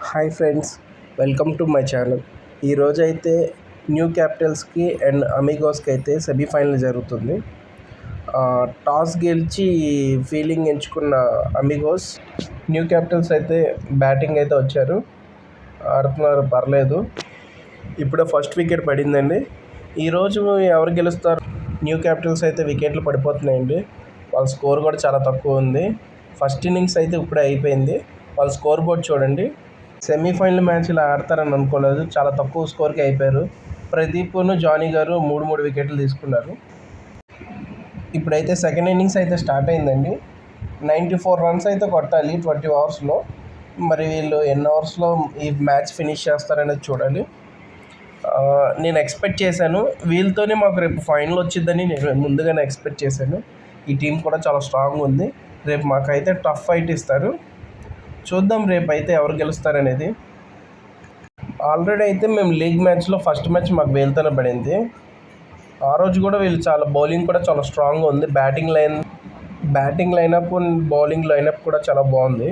Hi friends, welcome to my channel. ఈరోజు అయితే new క్యాపిటల్స్కి and అమిగోస్కి అయితే సెమీఫైనల్ జరుగుతుంది. టాస్ గెలిచి ఫీల్డింగ్ ఎంచుకున్న అమిగోస్, న్యూ క్యాపిటల్స్ అయితే బ్యాటింగ్ అయితే వచ్చారు, ఆడుతున్నారు, పర్లేదు. ఇప్పుడే ఫస్ట్ వికెట్ పడిందండి. ఈరోజు ఎవరు గెలుస్తారు? న్యూ క్యాపిటల్స్ అయితే వికెట్లు పడిపోతున్నాయండి. వాళ్ళ స్కోర్ కూడా చాలా తక్కువ ఉంది. ఫస్ట్ ఇన్నింగ్స్ అయితే ఇప్పుడే అయిపోయింది. వాళ్ళ స్కోర్ బోర్డ్ చూడండి. సెమీఫైనల్ మ్యాచ్ ఇలా ఆడతారని అనుకోలేదు, చాలా తక్కువ స్కోర్కి అయిపోయారు. ప్రదీప్ను జానీ గారు మూడు వికెట్లు తీసుకున్నారు. ఇప్పుడైతే సెకండ్ ఇన్నింగ్స్ అయితే స్టార్ట్ అయిందండి. 94 రన్స్ అయితే కొట్టాలి 20 ఓవర్స్లో. మరి వీళ్ళు ఎన్ని ఓవర్స్లో ఈ మ్యాచ్ ఫినిష్ చేస్తారనేది చూడాలి. నేను ఎక్స్పెక్ట్ చేశాను వీళ్ళతోనే మాకు రేపు ఫైనల్ వచ్చిందని నేను ముందుగానే ఎక్స్పెక్ట్ చేశాను. ఈ టీం కూడా చాలా స్ట్రాంగ్ ఉంది. రేపు మాకైతే టఫ్ ఫైట్ ఇస్తారు. చూద్దాం రేపు అయితే ఎవరు గెలుస్తారనేది. ఆల్రెడీ అయితే మేము లీగ్ మ్యాచ్లో ఫస్ట్ మ్యాచ్ మాకు వీళ్ళతోనే పడింది. ఆ రోజు కూడా వీళ్ళు చాలా బౌలింగ్ కూడా చాలా స్ట్రాంగ్గా ఉంది. బ్యాటింగ్ లైనప్, బౌలింగ్ లైనప్ కూడా చాలా బాగుంది.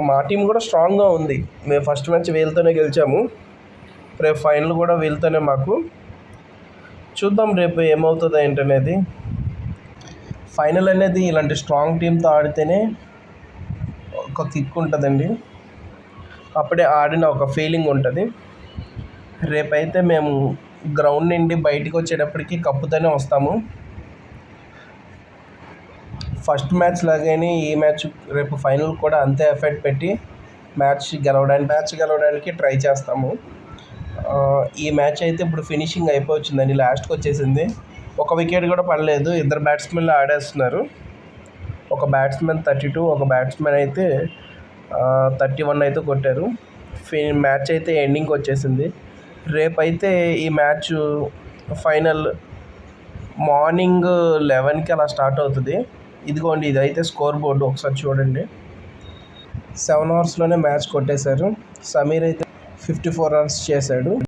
మా టీం కూడా స్ట్రాంగ్గా ఉంది. మేము ఫస్ట్ మ్యాచ్ వీళ్ళతోనే గెలిచాము. రేపు ఫైనల్ కూడా వీళ్ళతోనే మాకు. చూద్దాం రేపు ఏమవుతుందో ఏంటనేది. ఫైనల్ అనేది ఇలాంటి స్ట్రాంగ్ టీంతో ఆడితేనే ఒక కిక్ ఉంటుందండి. అప్పుడే ఆడిన ఒక ఫీలింగ్ ఉంటుంది. రేపైతే మేము గ్రౌండ్ నుండి బయటికి వచ్చేటప్పటికి కప్పుతోనే వస్తాము. ఫస్ట్ మ్యాచ్ లాగానే ఈ మ్యాచ్ రేపు ఫైనల్ కూడా అంతే ఎఫర్ట్ పెట్టి మ్యాచ్ గెలవడానికి ట్రై చేస్తాము. ఈ మ్యాచ్ అయితే ఇప్పుడు ఫినిషింగ్ అయిపోవచ్చిందండి, లాస్ట్కి వచ్చేసింది. ఒక వికెట్ కూడా పడలేదు. ఇద్దరు బ్యాట్స్మెన్లు ఆడేస్తున్నారు. ఒక బ్యాట్స్మెన్ 32, ఒక బ్యాట్స్మెన్ అయితే 31 అయితే కొట్టారు. మ్యాచ్ అయితే ఎండింగ్కి వచ్చేసింది. రేపైతే ఈ మ్యాచ్ ఫైనల్ మార్నింగ్ 11కి అలా స్టార్ట్ అవుతుంది. ఇదిగోండి, ఇదైతే స్కోర్ బోర్డు, ఒకసారి చూడండి. 7 ఓవర్స్లోనే మ్యాచ్ కొట్టేశారు. సమీర్ అయితే 54 రన్స్ చేశాడు.